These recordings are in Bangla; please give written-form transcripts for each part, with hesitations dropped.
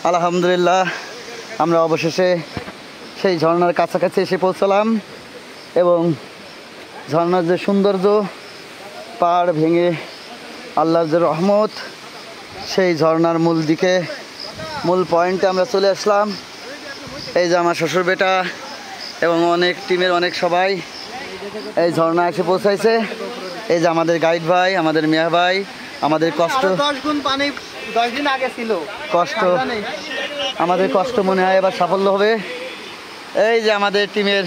আলহামদুলিল্লাহ আমরা অবশেষে সেই ঝর্ণার কাছাকাছি এসে পৌঁছলাম এবং ঝর্ণার যে সৌন্দর্য, পাহাড় ভেঙে আল্লাহর যে রহমত, সেই ঝর্ণার মূল পয়েন্টে আমরা চলে আসলাম। এই যে আমার শ্বশুর বেটা এবং অনেক টিমের অনেক সবাই এই ঝর্ণা এসে পৌঁছাইছে। এই যে আমাদের গাইড ভাই, আমাদের মিয়া ভাই, আমাদের কষ্ট 10 গুণ পানি 10 দিন আগে ছিল, আমাদের কষ্ট মনে হয় এবার সাফল্য হবে। এই যে আমাদের টিমের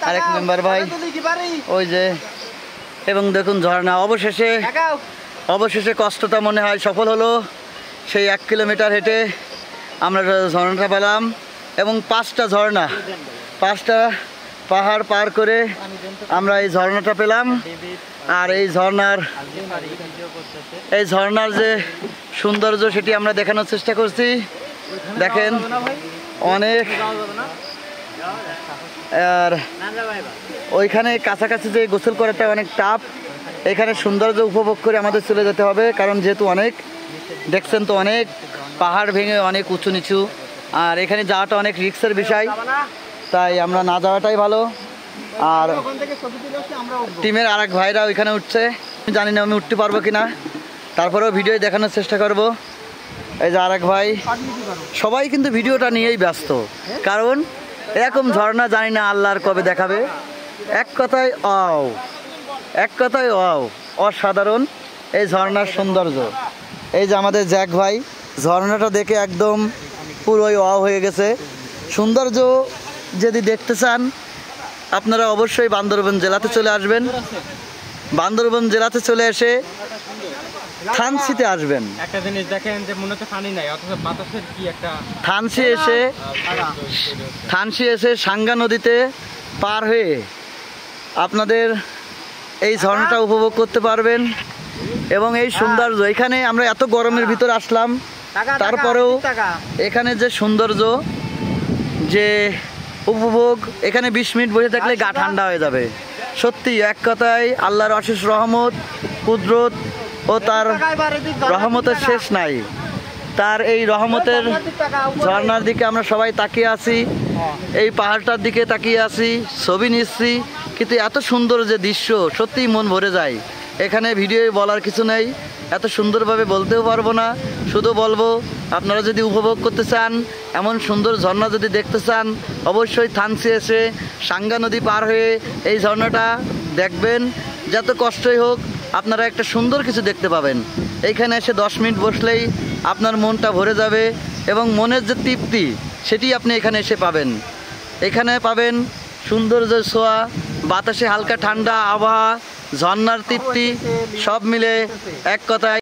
আরেক মেম্বার ভাই, ওই যে, এবং দেখুন ঝর্ণা অবশেষে কষ্টটা মনে হয় সফল হলো। সেই 1 কিলোমিটার হেঁটে আমরা ঝর্ণাটা পেলাম এবং 5টা পাহাড় পার করে আমরা এই ঝর্ণাটা পেলাম। আর এই ঝর্ণার যে সৌন্দর্য সেটি আমরা দেখানোর চেষ্টা করছি। দেখেন অনেক, আর ওইখানে কাছাকাছি যে গোসল করাটা অনেক টাফ, এখানে সৌন্দর্য উপভোগ করে আমাদের চলে যেতে হবে, কারণ যেহেতু অনেক দেখছেন তো, অনেক পাহাড় ভেঙে অনেক উঁচু নিচু, আর এখানে যাওয়াটা অনেক রিস্কের বিষয়, তাই আমরা না যাওয়াটাই ভালো। আর টিমের আরেক ভাইরা ওইখানে উঠছে, জানি না আমি উঠতে পারবো কিনা, তারপরেও ভিডিও দেখানোর চেষ্টা করব। এই যে আরেক ভাই, সবাই কিন্তু ভিডিওটা নিয়েই ব্যস্ত, কারণ এরকম ঝর্ণা জানি না আল্লাহর কবে দেখাবে। এক কথায় অসাধারণ এই ঝর্ণার সৌন্দর্য। এই যে আমাদের জ্যাক ভাই ঝর্ণাটা দেখে একদম পুরোই হয়ে গেছে। সৌন্দর্য যদি দেখতে চান আপনারা অবশ্যই বান্দরবান জেলাতে চলে আসবেন। বান্দরবান জেলাতে চলে এসে থানচিতে আসবেন। একটা জিনিস দেখেন যে মনে হচ্ছে পানি নাই, অথচ বাতাসের কি একটা থানচি এসে সাঙ্গা নদীতে পার হয়ে আপনাদের এই ঝর্ণাটা উপভোগ করতে পারবেন। এবং এই সৌন্দর্য, এখানে আমরা এত গরমের ভিতর আসলাম, তারপরেও এখানে যে সৌন্দর্য, যে উপভোগ, এখানে 20 মিনিট বসে থাকলে গা ঠান্ডা হয়ে যাবে। সত্যি এক কথায় আল্লাহর অশেষ রহমত, কুদরত ও তার রহমতের শেষ নাই। তার এই রহমতের ঝর্ণার দিকে আমরা সবাই তাকিয়ে আছি, এই পাহাড়টার দিকে তাকিয়ে আছি, ছবি নিচ্ছি, কিন্তু এত সুন্দর যে দৃশ্য, সত্যিই মন ভরে যায়। এখানে ভিডিও বলার কিছু নেই, এত সুন্দরভাবে বলতেও পারবো না, শুধু বলবো আপনারা যদি উপভোগ করতে চান, এমন সুন্দর ঝর্ণা যদি দেখতে চান, অবশ্যই থানচি এসে সাঙ্গা নদী পার হয়ে এই ঝর্ণাটা দেখবেন। যত কষ্টই হোক আপনারা একটা সুন্দর কিছু দেখতে পাবেন। এইখানে এসে 10 মিনিট বসলেই আপনার মনটা ভরে যাবে এবং মনের যে তৃপ্তি সেটি আপনি এখানে এসে পাবেন। এখানে পাবেন সৌন্দর্যের ছোঁয়া, বাতাসে হালকা ঠান্ডা আবহাওয়া, ঝর্ণার তৃপ্তি, সব মিলে এক কথায়